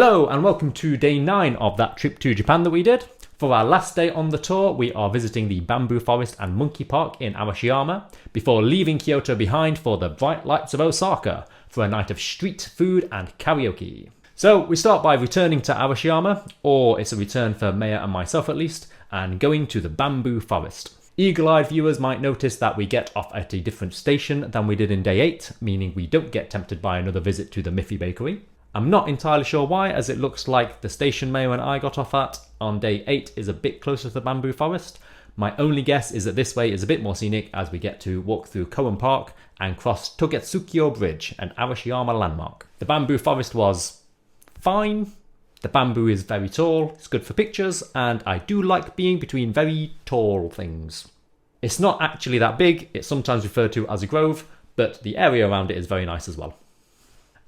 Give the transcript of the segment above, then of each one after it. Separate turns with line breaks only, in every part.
Hello and welcome to day 9 of that trip to Japan that we did. For our last day on the tour, we are visiting the bamboo forest and monkey park in Arashiyama before leaving Kyoto behind for the bright lights of Osaka for a night of street food and karaoke. So we start by returning to Arashiyama, or it's a return for Maya and myself at least, and going to the bamboo forest. Eagle-eyed viewers might notice that we get off at a different station than we did in day 8, meaning we don't get tempted by another visit to the Miffy Bakery. I'm not entirely sure why, as it looks like the station Maya and I got off at on day 8 is a bit closer to the bamboo forest. My only guess is that this way is a bit more scenic as we get to walk through Koen Park and cross Togetsukyo Bridge, an Arashiyama landmark. The bamboo forest was fine. The bamboo is very tall, it's good for pictures, and I do like being between very tall things. It's not actually that big, it's sometimes referred to as a grove, but the area around it is very nice as well.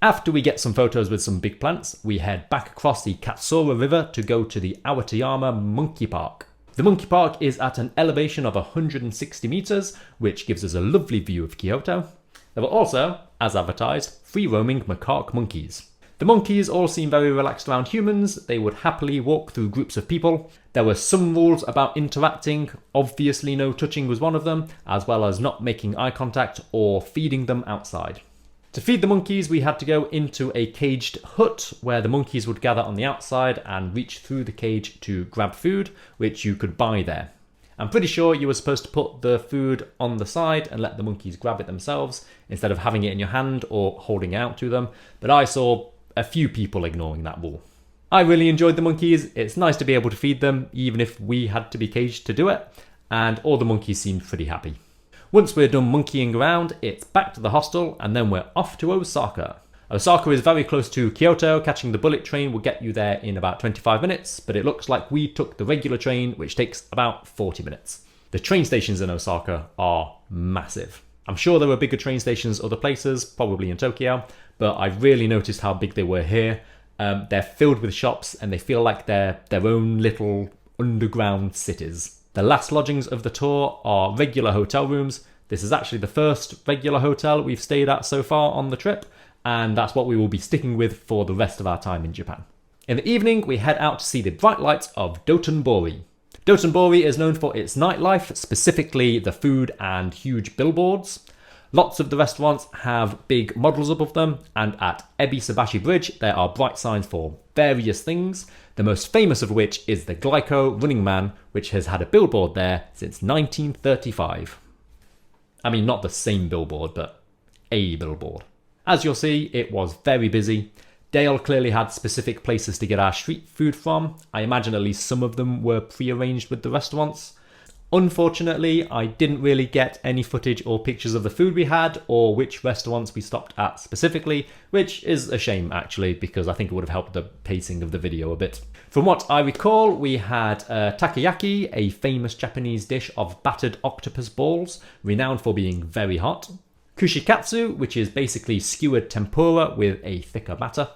After we get some photos with some big plants, we head back across the Katsura River to go to the Iwatayama Monkey Park. The monkey park is at an elevation of 160 meters, which gives us a lovely view of Kyoto. There were also, as advertised, free-roaming macaque monkeys. The monkeys all seem very relaxed around humans. They would happily walk through groups of people. There were some rules about interacting. Obviously no touching was one of them, as well as not making eye contact or feeding them outside. To feed the monkeys, we had to go into a caged hut where the monkeys would gather on the outside and reach through the cage to grab food, which you could buy there. I'm pretty sure you were supposed to put the food on the side and let the monkeys grab it themselves instead of having it in your hand or holding it out to them, but I saw a few people ignoring that rule. I really enjoyed the monkeys. It's nice to be able to feed them, even if we had to be caged to do it, and all the monkeys seemed pretty happy. Once we're done monkeying around, it's back to the hostel, and then we're off to Osaka. Osaka is very close to Kyoto. Catching the bullet train will get you there in about 25 minutes, but it looks like we took the regular train, which takes about 40 minutes. The train stations in Osaka are massive. I'm sure there were bigger train stations other places, probably in Tokyo, but I really noticed how big they were here. They're filled with shops, and they feel like they're their own little underground cities. The last lodgings of the tour are regular hotel rooms. This is actually the first regular hotel we've stayed at so far on the trip, and that's what we will be sticking with for the rest of our time in Japan. In the evening, we head out to see the bright lights of Dotonbori. Dotonbori is known for its nightlife, specifically the food and huge billboards. Lots of the restaurants have big models above them, and at Ebisubashi Bridge there are bright signs for various things, the most famous of which is the Glyco Running Man, which has had a billboard there since 1935. I mean, not the same billboard, but a billboard. As you'll see, it was very busy. Dale clearly had specific places to get our street food from. I imagine at least some of them were pre-arranged with the restaurants. Unfortunately, I didn't really get any footage or pictures of the food we had or which restaurants we stopped at specifically, which is a shame actually, because I think it would have helped the pacing of the video a bit. From what I recall, we had takoyaki, a famous Japanese dish of battered octopus balls, renowned for being very hot. Kushikatsu, which is basically skewered tempura with a thicker batter.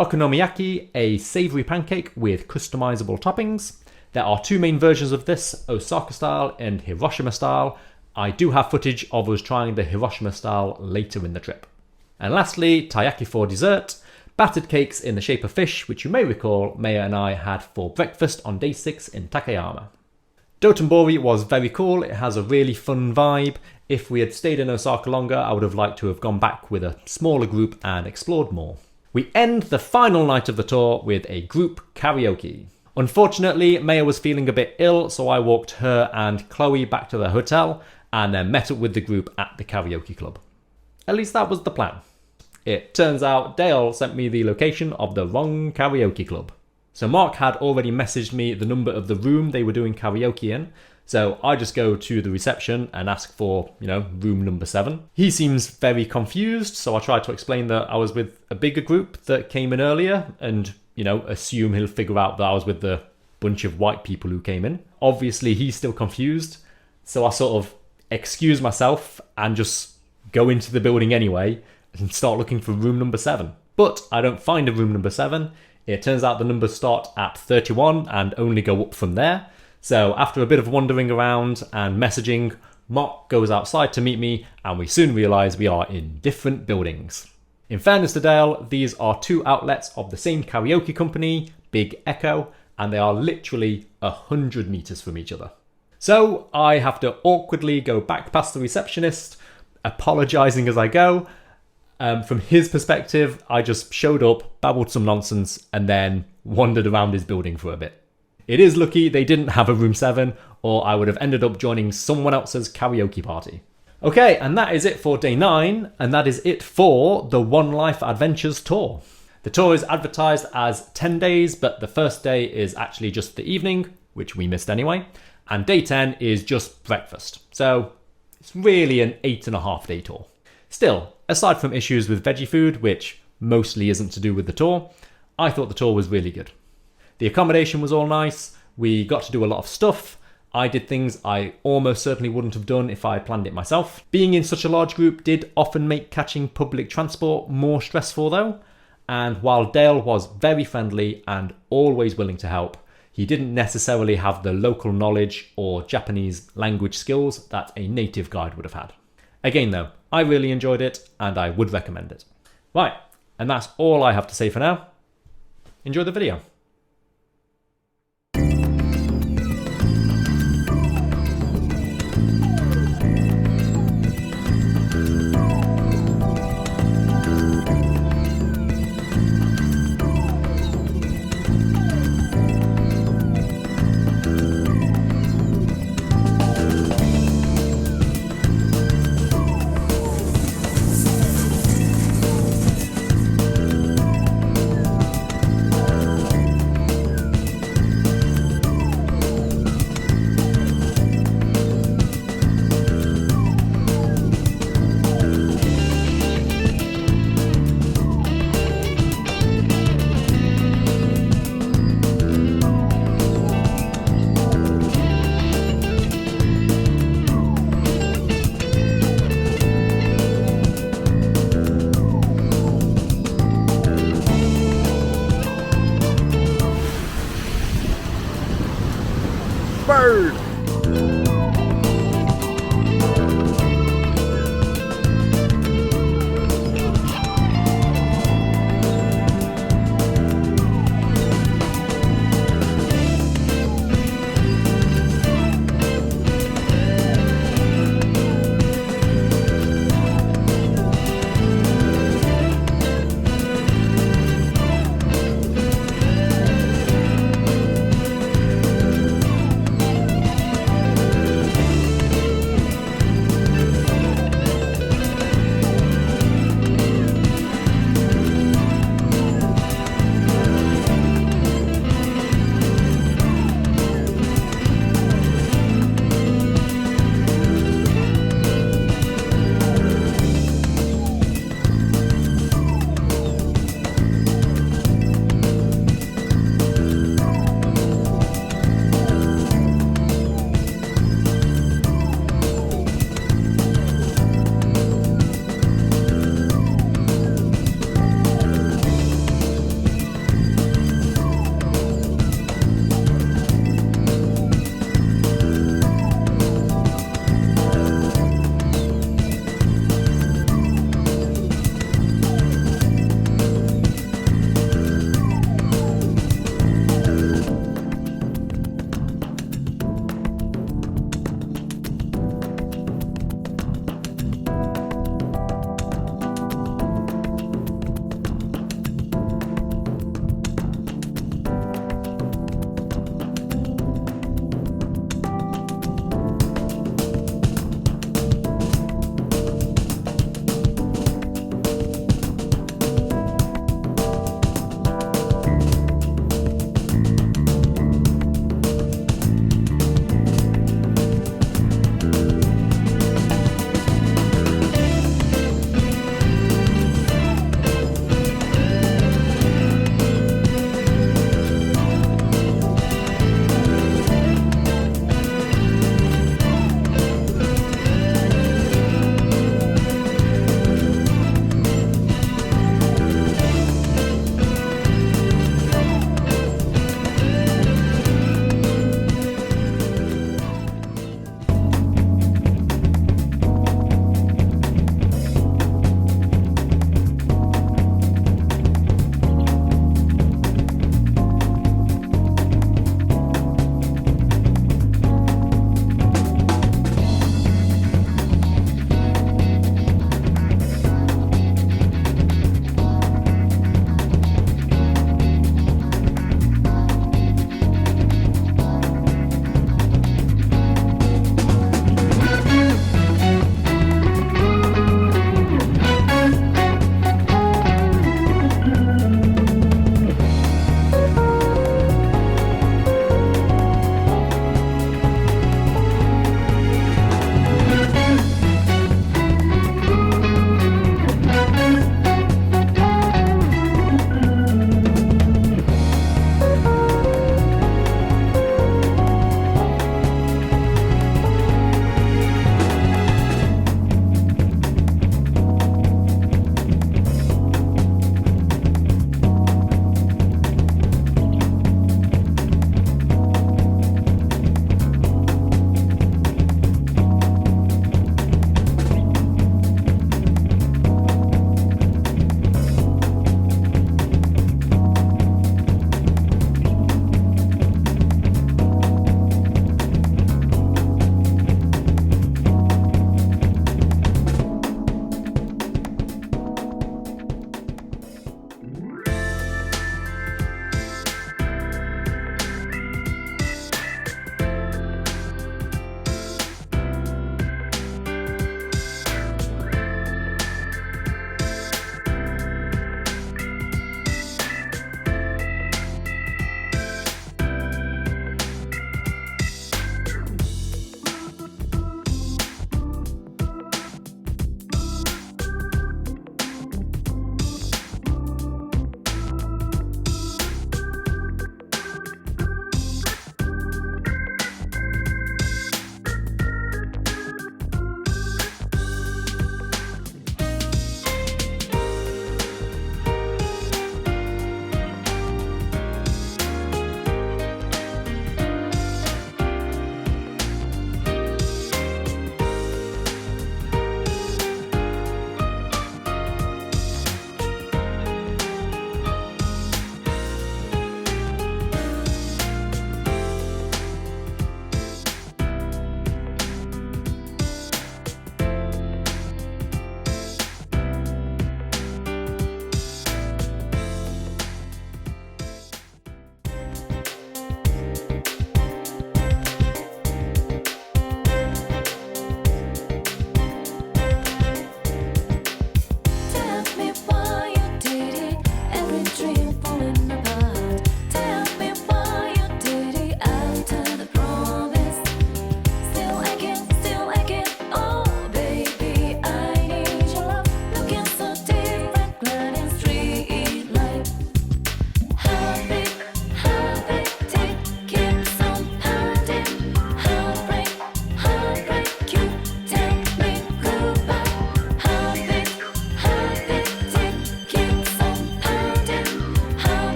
Okonomiyaki, a savoury pancake with customizable toppings. There are two main versions of this, Osaka style and Hiroshima style. I do have footage of us trying the Hiroshima style later in the trip. And lastly, taiyaki for dessert, battered cakes in the shape of fish, which you may recall Maya and I had for breakfast on day 6 in Takayama. Dotonbori was very cool, it has a really fun vibe. If we had stayed in Osaka longer, I would have liked to have gone back with a smaller group and explored more. We end the final night of the tour with a group karaoke. Unfortunately, Maya was feeling a bit ill, so I walked her and Chloe back to the hotel and then met up with the group at the karaoke club. At least that was the plan. It turns out Dale sent me the location of the wrong karaoke club. So Mark had already messaged me the number of the room they were doing karaoke in, so I just go to the reception and ask for, room number 7. He seems very confused, so I try to explain that I was with a bigger group that came in earlier and assume he'll figure out that I was with the bunch of white people who came in. Obviously, he's still confused, so I sort of excuse myself and just go into the building anyway and start looking for room number 7. But I don't find a room number 7. It turns out the numbers start at 31 and only go up from there. So after a bit of wandering around and messaging, Mark goes outside to meet me, and we soon realise we are in different buildings. In fairness to Dale, these are two outlets of the same karaoke company, Big Echo, and they are literally 100 meters from each other. So I have to awkwardly go back past the receptionist, apologizing as I go. From his perspective, I just showed up, babbled some nonsense, and then wandered around his building for a bit. It is lucky they didn't have a room 7, or I would have ended up joining someone else's karaoke party. Okay, and that is it for day 9, and that is it for the One Life Adventures tour. The tour is advertised as 10 days, but the first day is actually just the evening, which we missed anyway, and day 10 is just breakfast. So it's really an 8.5 day tour. Still, aside from issues with veggie food, which mostly isn't to do with the tour, I thought the tour was really good. The accommodation was all nice, we got to do a lot of stuff, I did things I almost certainly wouldn't have done if I planned it myself. Being in such a large group did often make catching public transport more stressful though, and while Dale was very friendly and always willing to help, he didn't necessarily have the local knowledge or Japanese language skills that a native guide would have had. Again though, I really enjoyed it and I would recommend it. Right, and that's all I have to say for now. Enjoy the video.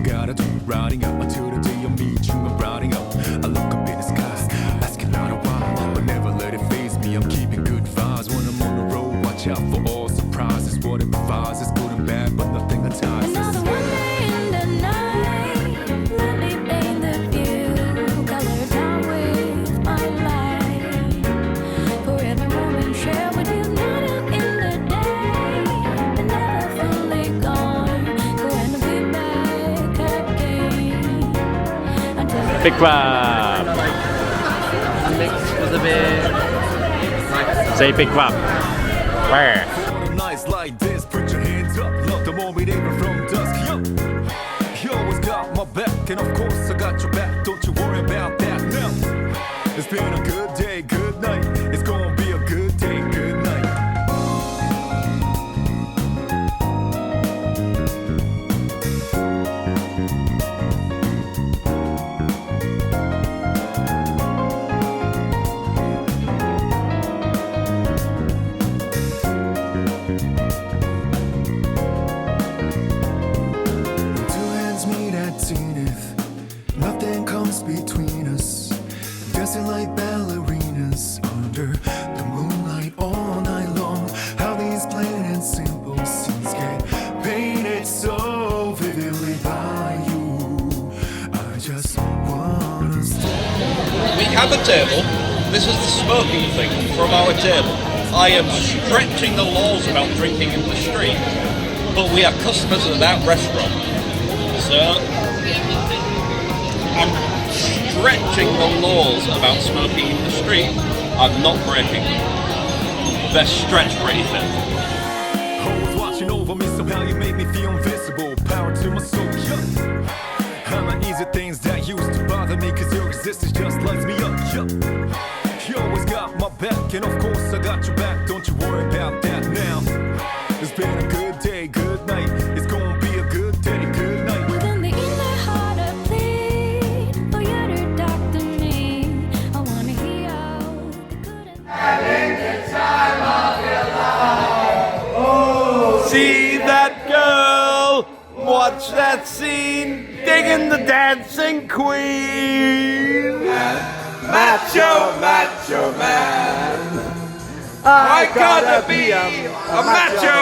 you gotta do, riding up until the day I meet you. I'm riding up, I look up in the skies, asking out a while, but never let it faze me. I'm keeping good vibes when I'm on the road. Watch out for all surprises. What it provides is good and bad, but nothing entices.
Another one day in the night, let me paint the view, color down with my light. For every moment shared with you, not out in the day, but never fully gone. Going to be back again. Until
Big crab.
The mix was a bit.
Say big crab. Where?
Nights like this, put your hands up. Love the moment even from dusk. Yo, you always got my back, and of course I got your back. Don't you worry about that now. It's been a good day, good night. It's gonna be a good day, good night. Nothing comes between us, dancing like ballerinas under the moonlight all night long. How these plain and simple scenes get painted so vividly by you. I just wanna stay.
We have a table. This is the smoking thing from our table. I am stretching the laws about drinking in the street, but we are customers of that restaurant. So I'm stretching the laws about smoking in the street. I'm not breaking them. They're stretched pretty thin.
Always watching over me, somehow you make me feel invisible. Power to my soul, yeah. I'm not easy things that used to bother me, cause your existence just lights me up, yeah. You always got my back, and of course I got your back. Don't you worry about that now. It's been a good day, good night. It's gonna be a good day, good night.
within the inner heart I plead for you to talk to me. I wanna hear out the good and
See that girl, watch that scene, digging the dancing queen. Macho man, I gotta be a macho